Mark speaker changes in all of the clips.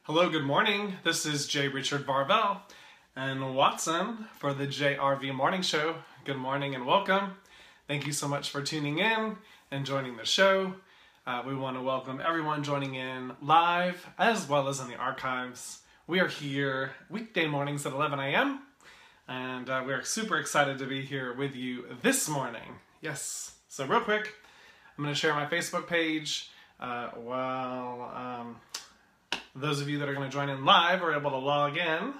Speaker 1: Hello, good morning. This is J. Richard Varvel and Watson for the JRV Morning Show. Good morning and welcome. Thank you so much for tuning in and joining the show. We want to welcome everyone joining in live as well as in the archives. We are here weekday mornings at 11 a.m. and we are super excited to be here with you this morning. Yes. So real quick, I'm going to share my Facebook page those of you that are going to join in live are able to log in.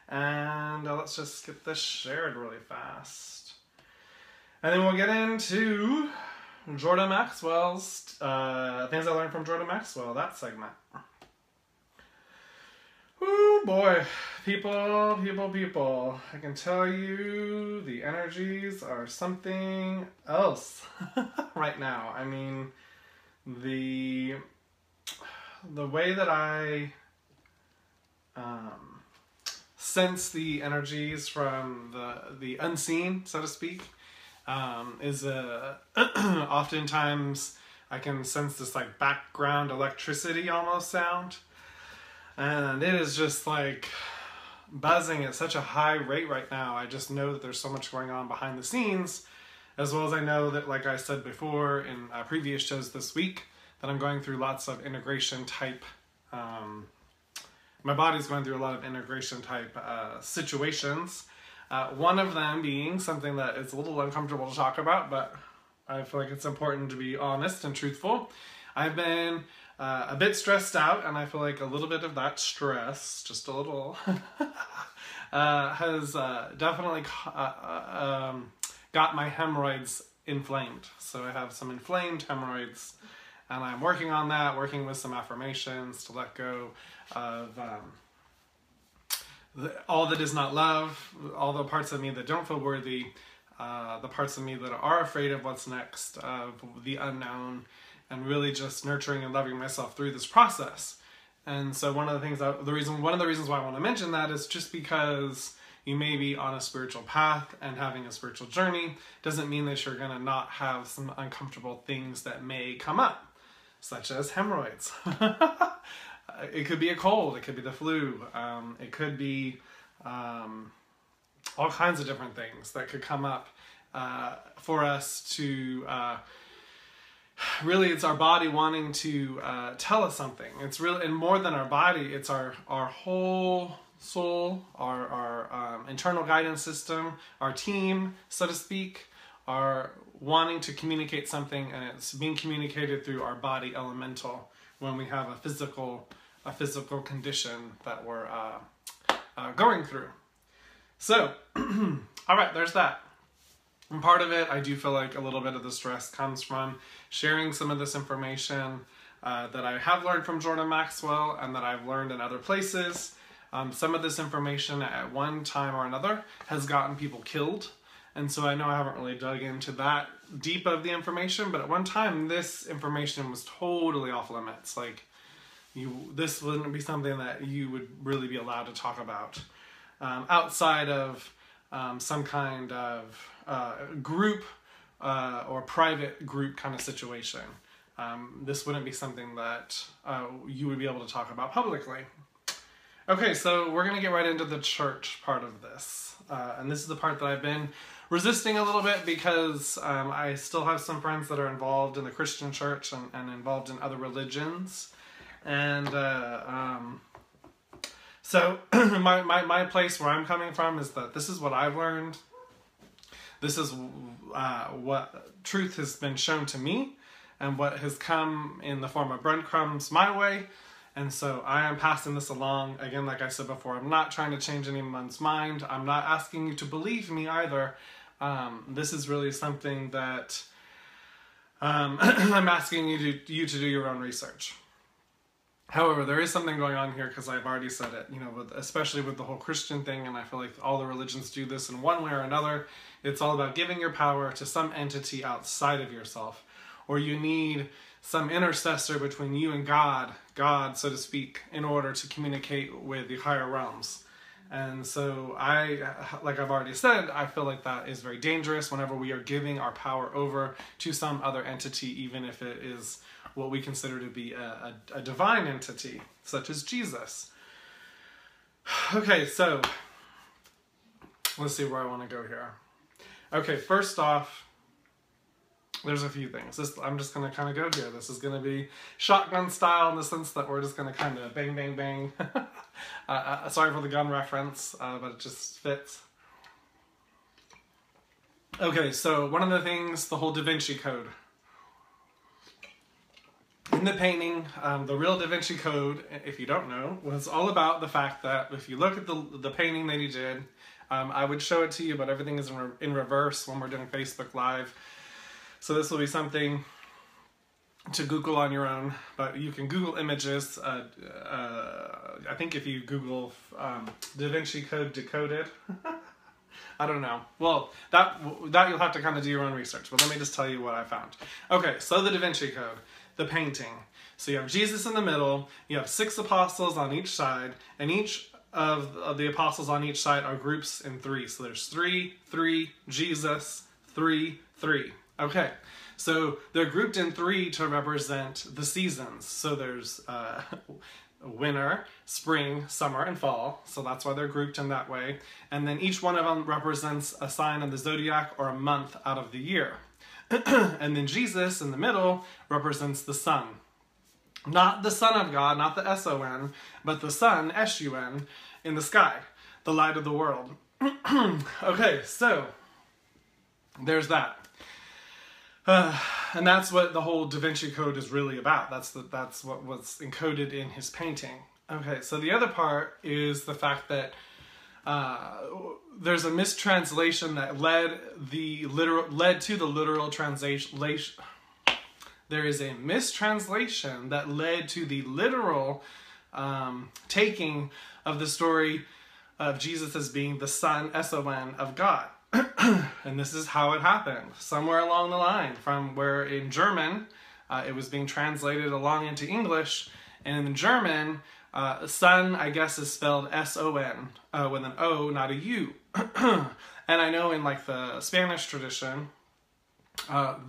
Speaker 1: And let's just get this shared really fast. And then we'll get into Jordan Maxwell's things I learned from Jordan Maxwell, that segment. Oh boy, people. I can tell you the energies are something else right now. I mean, the way that I sense the energies from the unseen, so to speak, is oftentimes I can sense this like background electricity almost sound, and it is just like buzzing at such a high rate right now. I just know that there's so much going on behind the scenes, as well as I know that, like I said before in previous shows this week, that I'm going through lots of integration type, my body's going through a lot of integration type situations. One of them being something that is a little uncomfortable to talk about, but I feel like it's important to be honest and truthful. I've been a bit stressed out, and I feel like a little bit of that stress, just a little, has definitely got my hemorrhoids inflamed. So I have some inflamed hemorrhoids, and I'm working on that, working with some affirmations to let go of all that is not love, all the parts of me that don't feel worthy, the parts of me that are afraid of what's next, of the unknown, and really just nurturing and loving myself through this process. And so one of the reasons why I want to mention that is just because you may be on a spiritual path and having a spiritual journey doesn't mean that you're going to not have some uncomfortable things that may come up, such as hemorrhoids. It could be a cold, it could be the flu, it could be all kinds of different things that could come up for us to, really it's our body wanting to tell us something. It's really, and more than our body, it's our whole soul, our internal guidance system, our team, so to speak, are wanting to communicate something, and it's being communicated through our body elemental when we have a physical condition that we're going through. So, all right, there's that. And part of it, I do feel like a little bit of the stress comes from sharing some of this information that I have learned from Jordan Maxwell and that I've learned in other places. Some of this information at one time or another has gotten people killed. And so I know I haven't really dug into that deep of the information, but at one time this information was totally off limits. Like, this wouldn't be something that you would really be allowed to talk about outside of some kind of group or private group kind of situation. This wouldn't be something that you would be able to talk about publicly. Okay, so we're going to get right into the church part of this. And this is the part that I've been resisting a little bit because I still have some friends that are involved in the Christian church and involved in other religions. And so my place where I'm coming from is that this is what I've learned. This is what truth has been shown to me and what has come in the form of breadcrumbs my way. And so I am passing this along. Again, like I said before, I'm not trying to change anyone's mind. I'm not asking you to believe me either. This is really something that I'm asking you to do your own research. However, there is something going on here because I've already said it, especially with the whole Christian thing, and I feel like all the religions do this in one way or another. It's all about giving your power to some entity outside of yourself, or you need some intercessor between you and God, so to speak, in order to communicate with the higher realms. And so like I've already said, I feel like that is very dangerous whenever we are giving our power over to some other entity, even if it is what we consider to be a divine entity, such as Jesus. Okay, so let's see where I want to go here. Okay, first off, there's a few things. I'm just going to kind of go here. This is going to be shotgun style in the sense that we're just going to kind of bang, bang, bang. Sorry for the gun reference, but it just fits. Okay, so one of the things, the whole DaVinci Code. In the painting, the real DaVinci Code, if you don't know, was all about the fact that if you look at the painting that he did, I would show it to you, but everything is in reverse when we're doing Facebook Live. So this will be something to Google on your own, but you can Google images. I think if you Google DaVinci Code decoded, I don't know. Well, that you'll have to kind of do your own research, but let me just tell you what I found. Okay, so the DaVinci Code, the painting. So you have Jesus in the middle, you have 6 apostles on each side, and each of the apostles on each side are groups in 3. So there's 3, 3, Jesus, 3, 3. Okay, so they're grouped in 3 to represent the seasons. So there's winter, spring, summer, and fall. So that's why they're grouped in that way. And then each one of them represents a sign of the zodiac or a month out of the year. And then Jesus in the middle represents the sun. Not the Son of God, not the S-O-N, but the sun, S-U-N, in the sky, the light of the world. Okay, so there's that. And that's what the whole DaVinci Code is really about. That's what was encoded in his painting. Okay, so the other part is the fact that there's a mistranslation that led to the literal translation. There is a mistranslation that led to the literal taking of the story of Jesus as being the Son, S-O-N, of God. And this is how it happened. Somewhere along the line, from where in German it was being translated along into English, and in German, Son, I guess, is spelled S-O-N, with an O, not a U. And I know in like the Spanish tradition,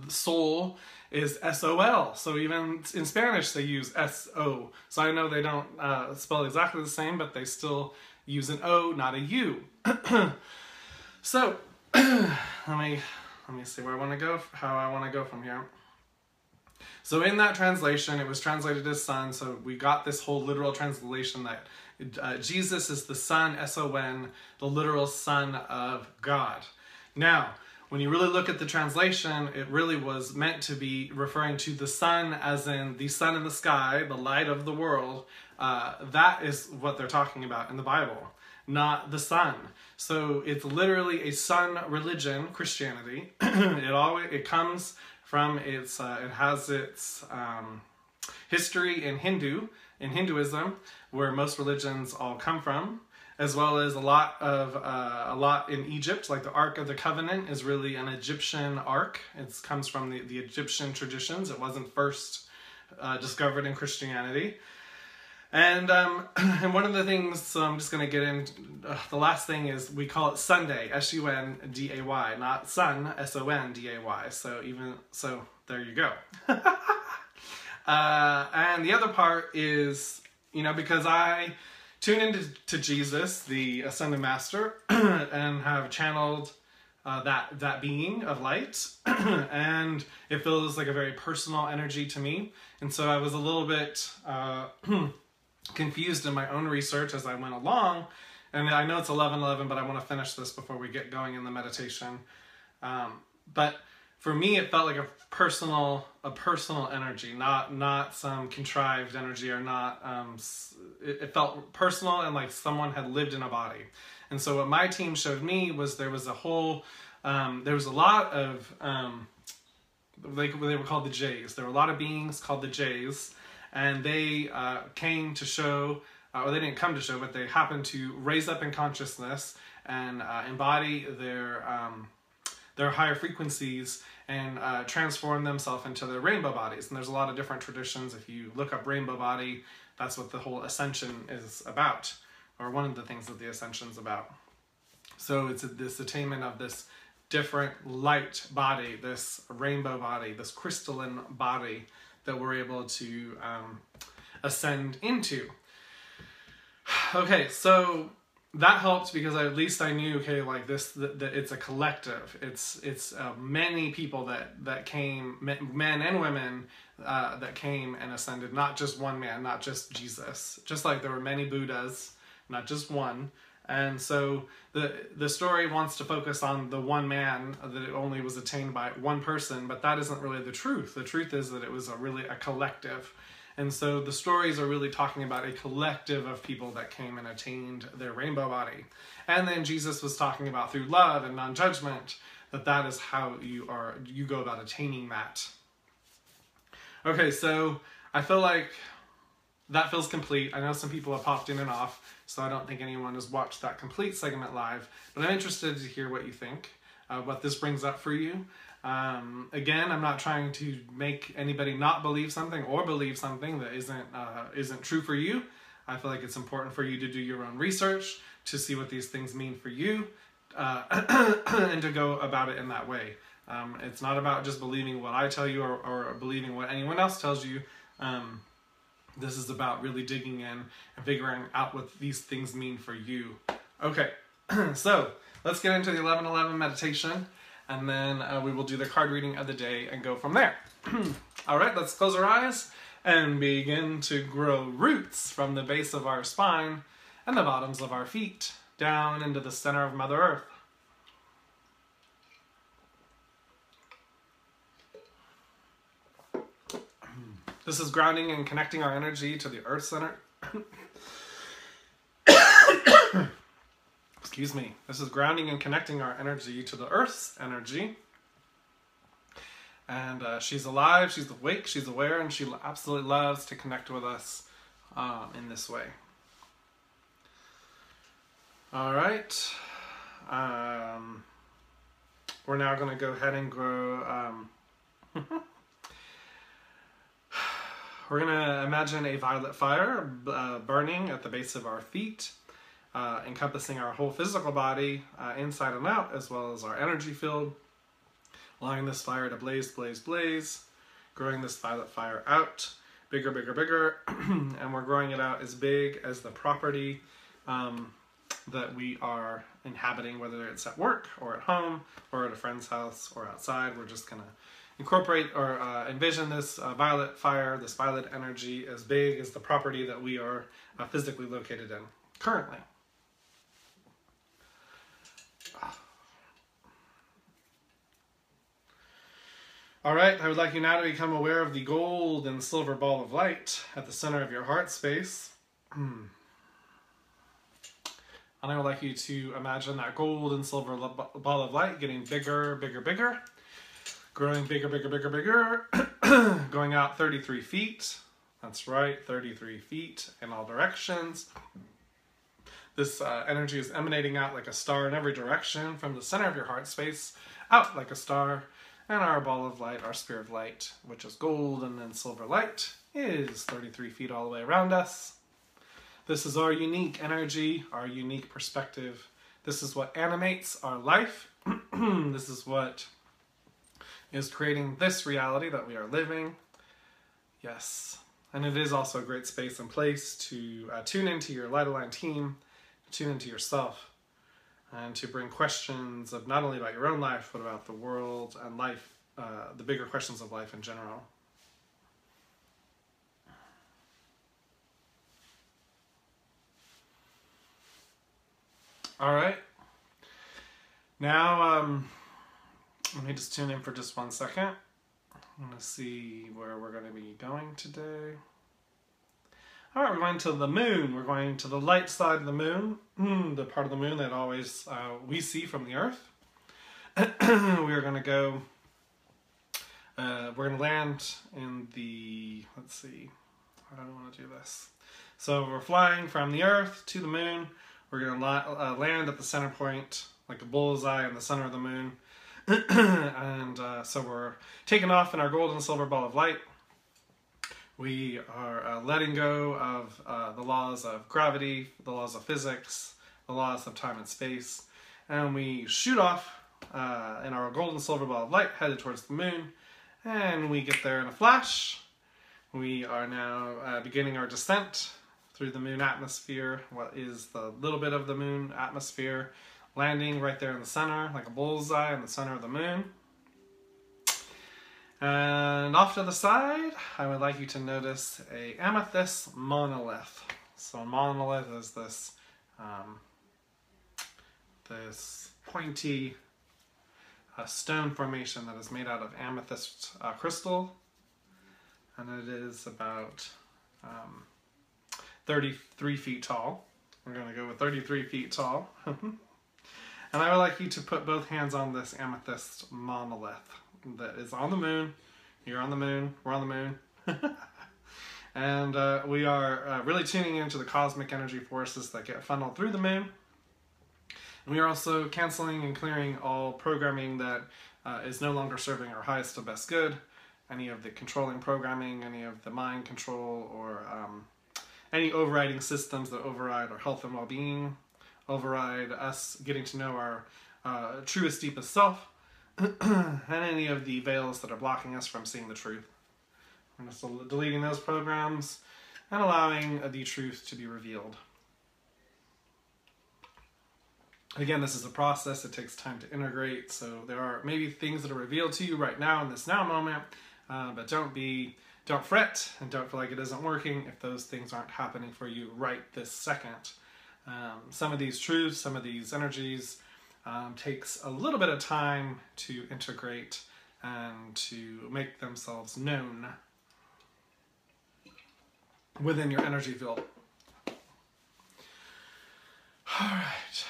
Speaker 1: soul is S-O-L. So even in Spanish they use S-O. So I know they don't spell exactly the same, but they still use an O, not a U. So let me see where I want to go, how I want to go from here. So in that translation, it was translated as son, so we got this whole literal translation that Jesus is the Son, S-O-N, the literal Son of God. Now, when you really look at the translation, it really was meant to be referring to the sun as in the sun in the sky, the light of the world. That is what they're talking about in the Bible, not the sun. So it's literally a sun religion, Christianity. It comes from it has its history in Hinduism, where most religions all come from, as well as a lot in Egypt, like the Ark of the Covenant is really an Egyptian ark. It comes from the Egyptian traditions. It wasn't first discovered in Christianity. And one of the things, so I'm just going to get in, the last thing is we call it Sunday, S-U-N-D-A-Y, not sun, S-O-N-D-A-Y. So there you go. And the other part is, because I tune into Jesus, the Ascended Master, and have channeled that being of light, and it feels like a very personal energy to me. And so I was a little bit confused in my own research as I went along. And I know it's 11:11, but I want to finish this before we get going in the meditation. But for me, it felt like a personal energy, not some contrived energy, or not. It felt personal and like someone had lived in a body. And so what my team showed me was there was a lot of they were called the Jays. There were a lot of beings called the Jays, and they came to show, or they didn't come to show, but they happened to raise up in consciousness and embody their higher frequencies and transform themselves into their rainbow bodies. And there's a lot of different traditions. If you look up rainbow body, that's what the whole ascension is about, or one of the things that the ascension's about. So it's this attainment of this different light body, this rainbow body, this crystalline body that we're able to ascend into. Okay, so that helped because at least I knew, okay, like this, that it's a collective. It's many people that came, men and women, that came and ascended. Not just one man, not just Jesus. Just like there were many Buddhas, not just one. And so the story wants to focus on the one man, that it only was attained by one person, but that isn't really the truth. The truth is that it was really a collective. And so the stories are really talking about a collective of people that came and attained their rainbow body. And then Jesus was talking about through love and non-judgment, that is how you go about attaining that. Okay, so I feel like that feels complete. I know some people have popped in and off, so I don't think anyone has watched that complete segment live, but I'm interested to hear what you think, what this brings up for you. Again, I'm not trying to make anybody not believe something or believe something that isn't true for you. I feel like it's important for you to do your own research, to see what these things mean for you, and to go about it in that way. It's not about just believing what I tell you or believing what anyone else tells you. This is about really digging in and figuring out what these things mean for you. Okay, so let's get into the 11:11 meditation, and then we will do the card reading of the day and go from there. All right, let's close our eyes and begin to grow roots from the base of our spine and the bottoms of our feet down into the center of Mother Earth. This is grounding and connecting our energy to the Earth Center. Excuse me. This is grounding and connecting our energy to the Earth's energy. And she's alive, she's awake, she's aware, and she absolutely loves to connect with us in this way. All right. We're now going to go ahead and grow... We're going to imagine a violet fire burning at the base of our feet, encompassing our whole physical body inside and out, as well as our energy field, allowing this fire to blaze, blaze, blaze, growing this violet fire out, bigger, bigger, bigger, and we're growing it out as big as the property that we are inhabiting, whether it's at work or at home or at a friend's house or outside. We're just going to incorporate or envision this violet fire, this violet energy, as big as the property that we are physically located in currently. All right, I would like you now to become aware of the gold and silver ball of light at the center of your heart space. And I would like you to imagine that gold and silver ball of light getting bigger, bigger, bigger. Growing bigger, bigger, bigger, bigger, going out 33 feet. That's right, 33 feet in all directions. This energy is emanating out like a star in every direction from the center of your heart space, out like a star. And our ball of light, our sphere of light, which is gold and then silver light, is 33 feet all the way around us. This is our unique energy, our unique perspective. This is what animates our life. This is what is creating this reality that we are living. Yes. And it is also a great space and place to tune into your light aligned team, tune into yourself, and to bring questions of not only about your own life, but about the world and life, the bigger questions of life in general. All right. Now, let me just tune in for just 1 second. I'm going to see where we're going to be going today. All right, we're going to the moon. We're going to the light side of the moon, the part of the moon that always we see from the Earth. We're going to go, we're going to land in the, let's see, how do I want to do this? So we're flying from the Earth to the moon. We're going to land at the center point, like a bullseye in the center of the moon. And so we're taking off in our gold and silver ball of light. We are letting go of the laws of gravity, the laws of physics, the laws of time and space. And we shoot off in our gold and silver ball of light, headed towards the moon. And we get there in a flash. We are now beginning our descent through the moon atmosphere. What is the little bit of the moon atmosphere, landing right there in the center, like a bullseye in the center of the moon. And off to the side, I would like you to notice a amethyst monolith. So a monolith is this this pointy stone formation that is made out of amethyst crystal, and it is about 33 feet tall. We're going to go with 33 feet tall. And I would like you to put both hands on this amethyst monolith that is on the moon. You're on the moon, we're on the moon. And we are really tuning into the cosmic energy forces that get funneled through the moon. And we are also canceling and clearing all programming that is no longer serving our highest and best good. Any of the controlling programming, any of the mind control, or any overriding systems that override our health and well-being, override us getting to know our truest, deepest self, and any of the veils that are blocking us from seeing the truth. We're just deleting those programs and allowing the truth to be revealed. Again, this is a process. It takes time to integrate, so there are maybe things that are revealed to you right now in this now moment, but don't fret and don't feel like it isn't working if those things aren't happening for you right this second. Some of these truths, some of these energies takes a little bit of time to integrate and to make themselves known within your energy field. All right.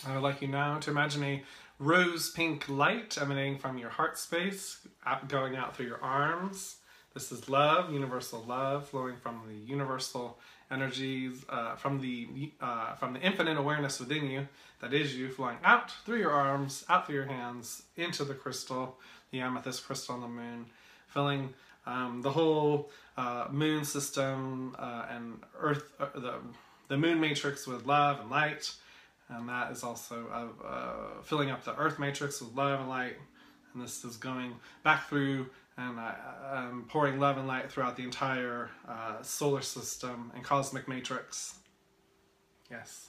Speaker 1: I would like you now to imagine a rose pink light emanating from your heart space, going out through your arms. This is love, universal love, flowing from the universal energies, from the infinite awareness within you, that is you, flowing out through your arms, out through your hands, into the crystal, the amethyst crystal on the moon, filling the whole moon system and earth, the moon matrix with love and light. And that is also filling up the earth matrix with love and light. And this is going back through and pouring love and light throughout the entire solar system and cosmic matrix. Yes.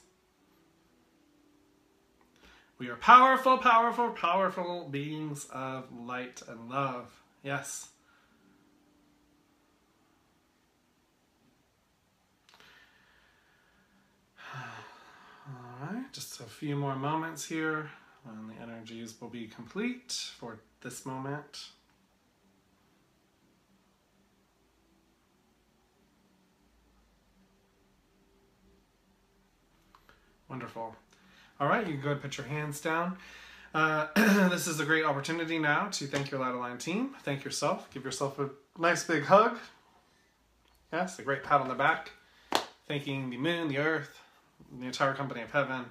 Speaker 1: We are powerful, powerful, powerful beings of light and love. Yes. Alright, just a few more moments here, and the energies will be complete for this moment. Wonderful. Alright, you can go ahead and put your hands down. This is a great opportunity now to thank your Light Align team. Thank yourself. Give yourself a nice big hug. Yes, a great pat on the back. Thanking the moon, the earth, the entire company of heaven.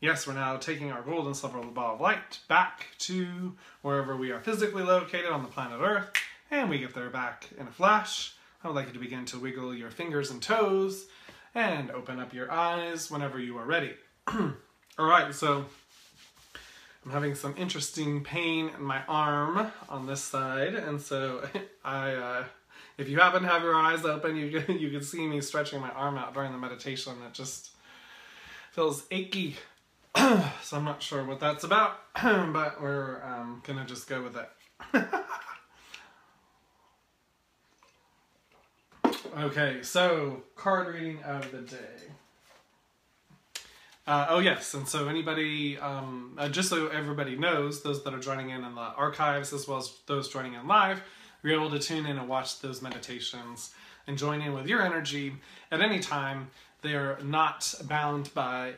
Speaker 1: Yes, we're now taking our gold and silver ball of light back to wherever we are physically located on the planet Earth, and we get there back in a flash. I would like you to begin to wiggle your fingers and toes and open up your eyes whenever you are ready. Alright, so I'm having some interesting pain in my arm on this side, and so if you happen to have your eyes open, you can see me stretching my arm out during the meditation. It just feels achy. So I'm not sure what that's about, but we're gonna just go with it. Okay, so card reading of the day. Oh yes, and so anybody, just so everybody knows, those that are joining in the archives as well as those joining in live, you're able to tune in and watch those meditations and join in with your energy at any time. They are not bound by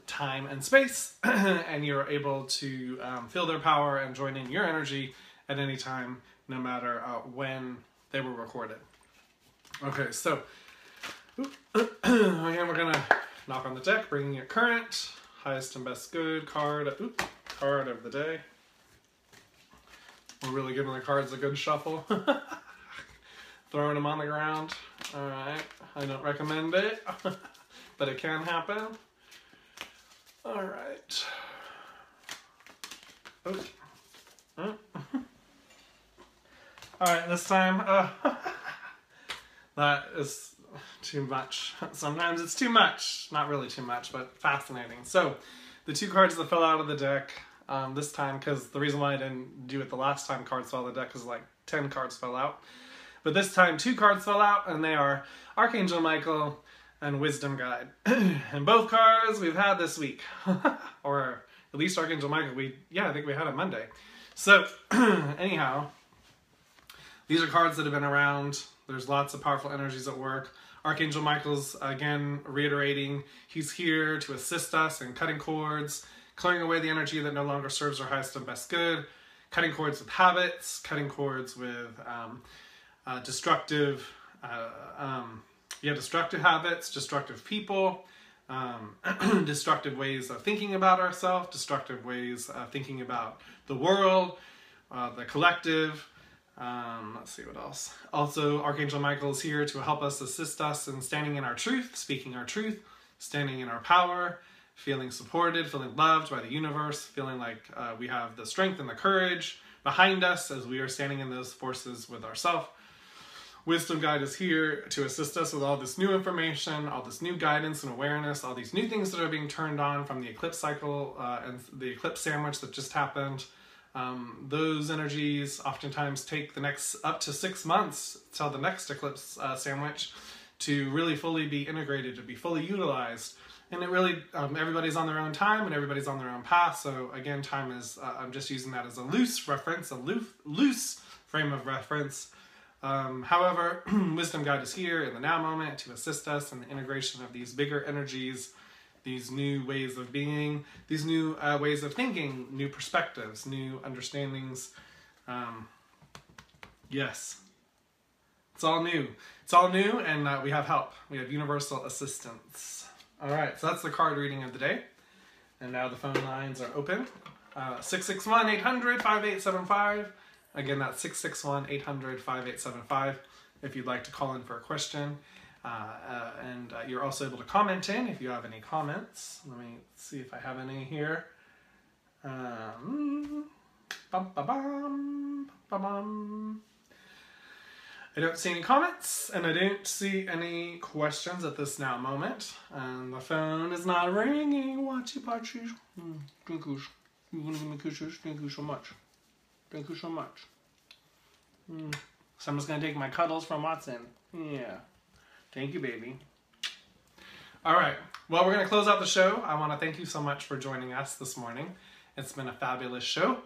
Speaker 1: time and space, and you're able to feel their power and join in your energy at any time, no matter when they were recorded. Okay, so again, we're gonna knock on the deck, bringing it current, highest and best good card of the day. We're really giving the cards a good shuffle. Throwing them on the ground. Alright, I don't recommend it, but it can happen. Alright. Alright, this time, that is too much. Sometimes it's too much. Not really too much, but fascinating. So, the 2 cards that fell out of the deck this time, because the reason why I didn't do it the last time cards fell out of the deck is like 10 cards fell out. But this time 2 cards fell out, and they are Archangel Michael and Wisdom Guide. And both cards we've had this week. Or at least Archangel Michael, I think we had it Monday. So, anyhow, these are cards that have been around. There's lots of powerful energies at work. Archangel Michael's, again, reiterating, he's here to assist us in cutting cords, clearing away the energy that no longer serves our highest and best good, cutting cords with habits, cutting cords with destructive habits, destructive people, destructive ways of thinking about ourselves, destructive ways of thinking about the world, the collective. Let's see what else. Also, Archangel Michael is here to help us, assist us in standing in our truth, speaking our truth, standing in our power, feeling supported, feeling loved by the universe, feeling like we have the strength and the courage behind us as we are standing in those forces with ourselves. Wisdom Guide is here to assist us with all this new information, all this new guidance and awareness, all these new things that are being turned on from the eclipse cycle and the eclipse sandwich that just happened. Those energies oftentimes take the next up to 6 months till the next eclipse sandwich to really fully be integrated, to be fully utilized. And it really, everybody's on their own time and everybody's on their own path. So again, time is, I'm just using that as a loose reference, a loose frame of reference. However, Wisdom Guide is here in the now moment to assist us in the integration of these bigger energies, these new ways of being, these new ways of thinking, new perspectives, new understandings. Yes. It's all new. It's all new, and we have help. We have universal assistance. All right, so that's the card reading of the day. And now the phone lines are open. 661-800-5875. Again, that's 661-800-5875 if you'd like to call in for a question. And you're also able to comment in if you have any comments. Let me see if I have any here. I don't see any comments, and I don't see any questions at this now moment. And the phone is not ringing. Watchy patchy. Thank you. You're going to give me kisses? Thank you so much. Thank you so much. So I'm just going to take my cuddles from Watson. Yeah. Thank you, baby. All right. Well, we're going to close out the show. I want to thank you so much for joining us this morning. It's been a fabulous show.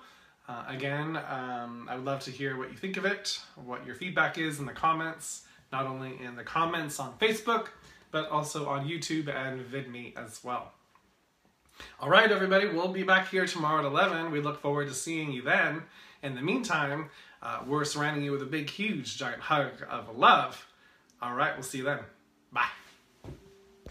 Speaker 1: Again, I would love to hear what you think of it, what your feedback is in the comments, not only in the comments on Facebook, but also on YouTube and VidMe as well. All right, everybody, we'll be back here tomorrow at 11. We look forward to seeing you then. In the meantime, we're surrounding you with a big, huge, giant hug of love. All right, we'll see you then. Bye.